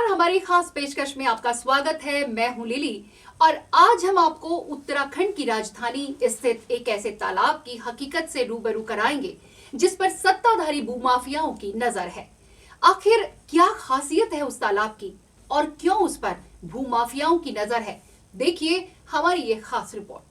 हमारी खास पेशकश में आपका स्वागत है। मैं हूं लिली और आज हम आपको उत्तराखंड की राजधानी स्थित एक ऐसे तालाब की हकीकत से रूबरू कराएंगे जिस पर सत्ताधारी भूमाफियाओं की नजर है। आखिर क्या खासियत है उस तालाब की और क्यों उस पर भूमाफियाओं की नजर है, देखिए हमारी ये खास रिपोर्ट।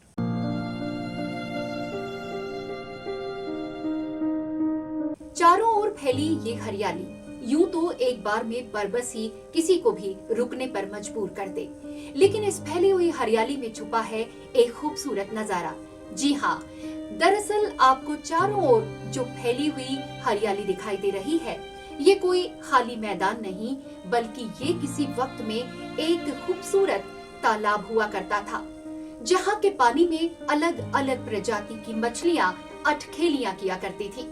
चारों ओर फैली ये हरियाली यूं तो एक बार में बरबस ही किसी को भी रुकने पर मजबूर कर दे, लेकिन इस फैली हुई हरियाली में छुपा है एक खूबसूरत नजारा। जी हाँ, दरअसल आपको चारों ओर जो फैली हुई हरियाली दिखाई दे रही है, ये कोई खाली मैदान नहीं, बल्कि ये किसी वक्त में एक खूबसूरत तालाब हुआ करता था, जहाँ के पानी में अलग अलग प्रजाति की मछलियाँ अठखेलियाँ किया करती थी।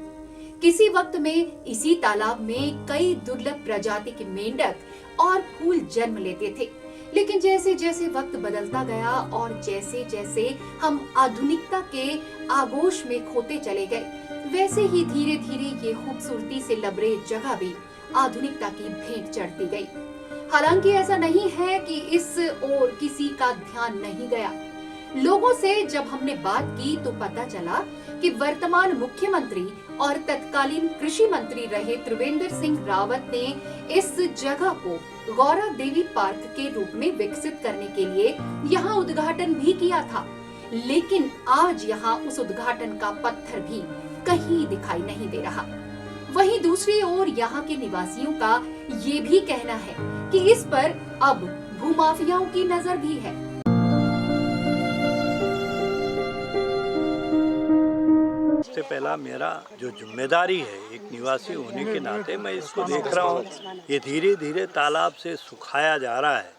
किसी वक्त में इसी तालाब में कई दुर्लभ प्रजाति के मेंढक और फूल जन्म लेते थे, लेकिन जैसे जैसे वक्त बदलता गया और जैसे जैसे हम आधुनिकता के आगोश में खोते चले गए, वैसे ही धीरे धीरे ये खूबसूरती से लबरेज जगह भी आधुनिकता की भेंट चढ़ती गई। हालांकि ऐसा नहीं है कि इस ओर किसी का ध्यान नहीं गया। लोगों से जब हमने बात की तो पता चला कि वर्तमान मुख्यमंत्री और तत्कालीन कृषि मंत्री रहे त्रिवेंद्र सिंह रावत ने इस जगह को गौरा देवी पार्क के रूप में विकसित करने के लिए यहाँ उद्घाटन भी किया था, लेकिन आज यहाँ उस उद्घाटन का पत्थर भी कहीं दिखाई नहीं दे रहा। वहीं दूसरी ओर यहाँ के निवासियों का ये भी कहना है कि इस पर अब भूमाफियाओं की नजर भी है। सबसे पहला मेरा जो जिम्मेदारी है एक निवासी होने के नाते, मैं इसको देख रहा हूँ ये धीरे धीरे तालाब से सुखाया जा रहा है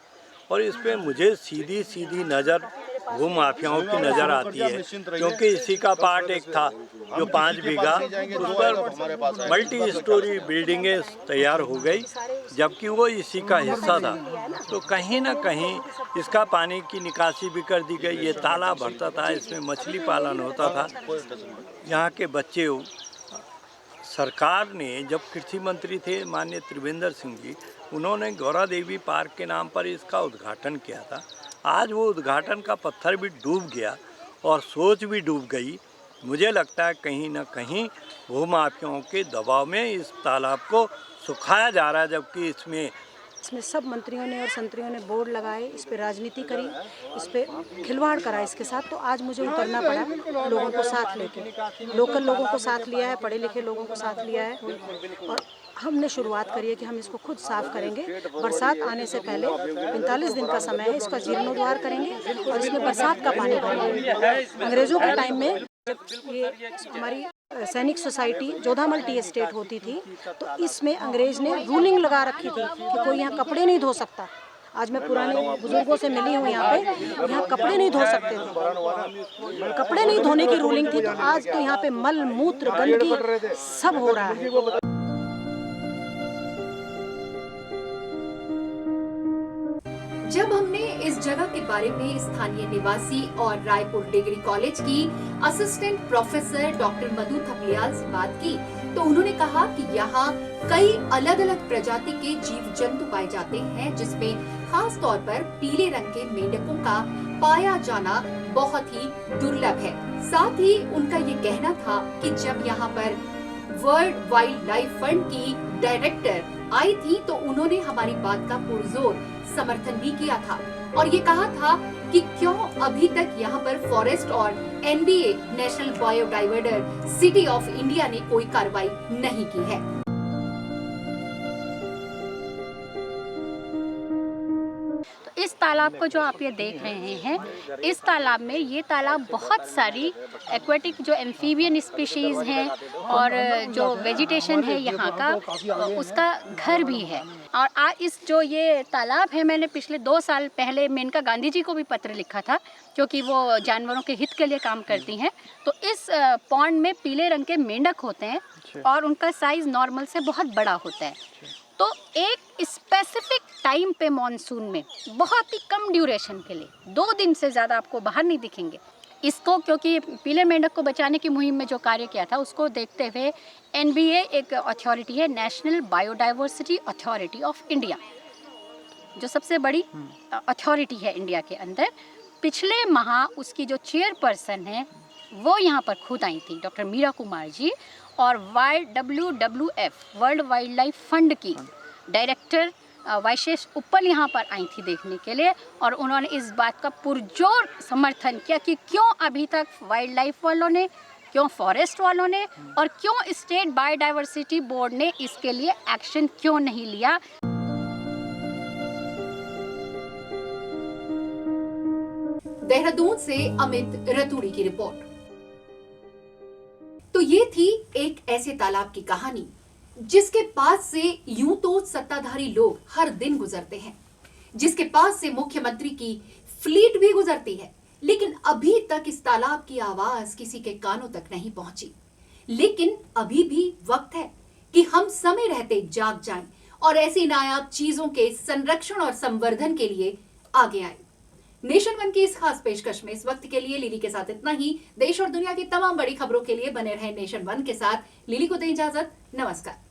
और इस पे मुझे सीधी सीधी नज़र भूमाफियाओं की नज़र आती है, क्योंकि इसी का पार्ट एक था जो 5 बीघा उस पर मल्टी स्टोरी बिल्डिंगें तैयार हो गई, जबकि वो इसी का हिस्सा था। तो कहीं ना कहीं इसका पानी की निकासी भी कर दी गई। ये तालाब भरता था, इसमें मछली पालन होता था। यहाँ के बच्चे, सरकार ने जब कृषि मंत्री थे माननीय त्रिवेंद्र सिंह जी, उन्होंने गौरा देवी पार्क के नाम पर इसका उद्घाटन किया था। आज वो उद्घाटन का पत्थर भी डूब गया और सोच भी डूब गई। मुझे लगता है कहीं ना कहीं भूमाफियाओं के दबाव में इस तालाब को सुखाया जा रहा है, जबकि इसमें सब मंत्रियों ने और संतरियों ने बोर्ड लगाए, इस पे राजनीति करी, इस पे खिलवाड़ करा इसके साथ। तो आज मुझे उतरना पड़ा, लोगों को साथ लेके, लोकल लोगों को साथ लिया है, पढ़े लिखे लोगों को साथ लिया है और हमने शुरुआत करी है कि हम इसको खुद साफ करेंगे। बरसात आने से पहले 45 दिन का समय है, इसका जीर्णोद्धार करेंगे और इसमें बरसात का पानी भरेंगे। अंग्रेजों के टाइम में जब ये हमारी सैनिक सोसाइटी जोधामल टी एस्टेट होती थी, तो इसमें अंग्रेज ने रूलिंग लगा रखी थी कि कोई यहाँ कपड़े नहीं धो सकता। आज मैं पुराने बुजुर्गों से मिली हूँ यहाँ पे, यहाँ कपड़े नहीं धो सकते थे, कपड़े नहीं धोने की रूलिंग थी। तो आज तो यहाँ पे मल मूत्र गंदगी सब हो रहा है। जब हमने इस जगह के बारे में स्थानीय निवासी और रायपुर डिग्री कॉलेज की असिस्टेंट प्रोफेसर डॉक्टर मधु थपलियाल से बात की, तो उन्होंने कहा कि यहाँ कई अलग अलग प्रजाति के जीव जंतु पाए जाते हैं, जिसमें खास तौर पर पीले रंग के मेंढकों का पाया जाना बहुत ही दुर्लभ है। साथ ही उनका ये कहना था कि जब यहाँ पर वर्ल्ड वाइल्ड लाइफ फंड की डायरेक्टर आई थी तो उन्होंने हमारी बात का पुरजोर समर्थन भी किया था और ये कहा था कि क्यों अभी तक यहाँ पर फॉरेस्ट और NBA national biodiversity of India ने कोई कार्रवाई नहीं की है। इस तालाब को जो आप ये देख रहे हैं, इस तालाब में ये तालाब बहुत सारी एक्वेटिक जो एम्फीबियन स्पीशीज़ हैं और जो वेजिटेशन है यहाँ का, उसका घर भी है। और इस जो ये तालाब है, मैंने पिछले 2 साल पहले मेनका गांधी जी को भी पत्र लिखा था, क्योंकि वो जानवरों के हित के लिए काम करती हैं। तो इस पॉन्ड में पीले रंग के मेंढक होते हैं और उनका साइज़ नॉर्मल से बहुत बड़ा होता है। तो एक स्पेसिफिक टाइम पे मॉनसून में बहुत ही कम ड्यूरेशन के लिए 2 दिन से ज़्यादा आपको बाहर नहीं दिखेंगे। इसको क्योंकि पीले मेंढक को बचाने की मुहिम में जो कार्य किया था, उसको देखते हुए NBA एक अथॉरिटी है, national biodiversity authority of India, जो सबसे बड़ी अथॉरिटी है इंडिया के अंदर, पिछले माह उसकी जो चेयरपर्सन है वो यहाँ पर खुद आई थी, डॉक्टर मीरा कुमार जी, और WWF world wild life fund की डायरेक्टर वैशेष उप्पल यहाँ पर आई थी देखने के लिए, और उन्होंने इस बात का पुरजोर समर्थन किया कि क्यों अभी तक वाइल्ड लाइफ वालों ने, क्यों फॉरेस्ट वालों ने और क्यों स्टेट बायोडाइवर्सिटी बोर्ड ने इसके लिए एक्शन क्यों नहीं लिया। देहरादून से अमित रतूड़ी की रिपोर्ट। तो ये थी एक ऐसे तालाब की कहानी जिसके पास से यूं तो सत्ताधारी लोग हर दिन गुजरते हैं, जिसके पास से मुख्यमंत्री की फ्लीट भी गुजरती है, लेकिन अभी तक इस तालाब की आवाज किसी के कानों तक नहीं पहुंची। लेकिन अभी भी वक्त है कि हम समय रहते जाग जाएं और ऐसी नायाब चीजों के संरक्षण और संवर्धन के लिए आगे आए। नेशन वन की इस खास पेशकश में इस वक्त के लिए लिली के साथ इतना ही। देश और दुनिया की तमाम बड़ी खबरों के लिए बने रहें नेशन वन के साथ। लिली को दें इजाजत, नमस्कार।